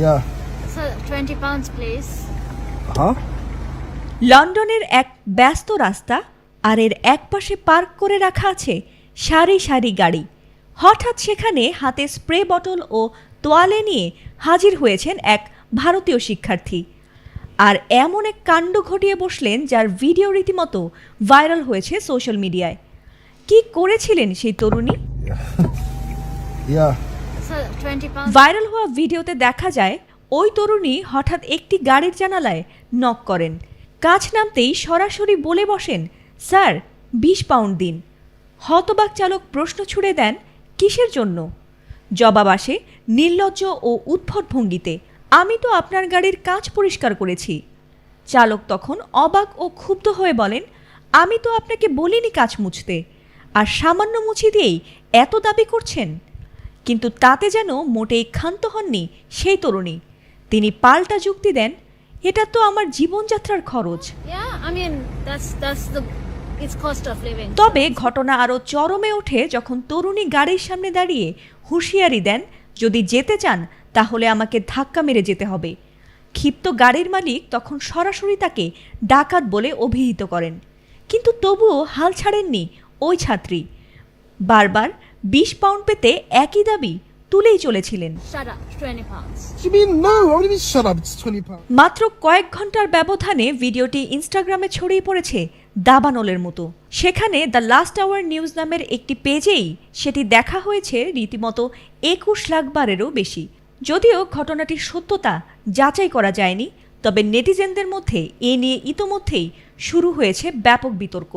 Yeah. So 20 pounds, please. Huh? লন্ডনের এক ব্যস্ত রাস্তা আর এর একপাশে পার্ক করে রাখা আছে সারি সারি গাড়ি। হঠাৎ সেখানে হাতে স্প্রে বটল ও তোয়ালে নিয়ে হাজির হয়েছেন এক ভারতীয় শিক্ষার্থী। আর এমন এক কাণ্ড ঘটিয়ে বসলেন যার ভিডিও রীতিমতো ভাইরাল হয়েছে সোশ্যাল মিডিয়ায়। কি করেছিলেন সেই তরুণী? Yeah. So 20 pounds. ভাইরাল হওয়া ভিডিওতে দেখা যায় ওই তরুণী হঠাৎ একটি গাড়ির জানালায় নক করেন। কাছ নামতেই সরাসরি বলে বসেন, স্যার 20 পাউন্ড দিন। হতবাক চালক প্রশ্ন ছুড়ে দেন, কিসের জন্য? জবাব আসে নির্লজ্জ ও উদ্ভট ভঙ্গিতে, আমি তো আপনার গাড়ির কাঁচ পরিষ্কার করেছি। চালক তখন অবাক ও ক্ষুব্ধ হয়ে বলেন, আমি তো আপনাকে বলিনি কাঁচ মুছতে, আর সামান্য মুছি দিয়েই এত দাবি করছেন। কিন্তু তাতে যেন মোটেই ক্ষান্ত হননি সেই তরুণী। তিনি পাল্টা যুক্তি দেন, এটা তো আমার জীবনযাত্রার খরচ। Yeah, I mean it's cost of living. তবে ঘটনা আরও চরমে ওঠে যখন তরুণী গাড়ির সামনে দাঁড়িয়ে হুঁশিয়ারি দেন, যদি যেতে চান তাহলে আমাকে ধাক্কা মেরে যেতে হবে। ক্ষিপ্ত গাড়ির মালিক তখন সরাসরি তাকে ডাকাত বলে অভিহিত করেন। কিন্তু তবুও হাল ছাড়েননি ওই ছাত্রী। বারবার 20 পাউন্ড পেতে একই দাবি তুলেই চলেছিলেন। Shut up, 20 pounds. What do you mean no? I want to be shut up. It's 20 pounds. মাত্র কয়েক ঘন্টার ব্যবধানে ভিডিওটি ইনস্টাগ্রামে ছড়িয়ে পড়েছে দাবানলের মতো। সেখানে দ্য লাস্ট আওয়ার নিউজ নামের একটি পেজেই সেটি দেখা হয়েছে রীতিমতো 21 লাখ বারেরও বেশি। যদিও ঘটনাটির সত্যতা যাচাই করা যায়নি, তবে নেটিজেনদের মধ্যে এ নিয়ে ইতোমধ্যেই শুরু হয়েছে ব্যাপক বিতর্ক।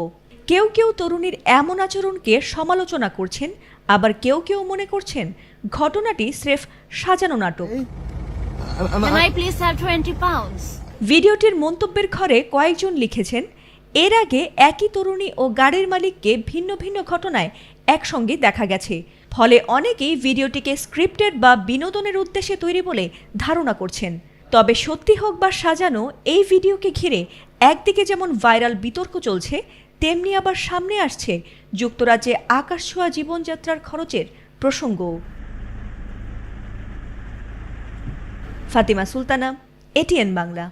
কেউ কেউ তরুণীর এমন আচরণকে সমালোচনা করছেন, আবার কেউ কেউ মনে করছেন ঘটনাটি স্রেফ সাজানো নাটক। And Can I please have 20 pounds? ভিডিওটির মন্তব্যের ঘরে কয়েকজন লিখেছেন, এর আগে একই তরুণী ও গাড়ির মালিককে ভিন্ন ভিন্ন ঘটনায় একসঙ্গে দেখা গেছে। ফলে অনেকেই ভিডিওটিকে স্ক্রিপ্টেড বা বিনোদনের উদ্দেশ্যে তৈরি বলে ধারণা করছেন। তবে সত্যি হোক বা সাজানো, এই ভিডিওকে ঘিরে একদিকে যেমন ভাইরাল বিতর্ক চলছে, তেমনি আবার সামনে আসছে যুক্তরাজ্যে আকাশছোঁয়া জীবনযাত্রার খরচের প্রসঙ্গও। ফাতিমা সুলতানা, এটিএন বাংলা।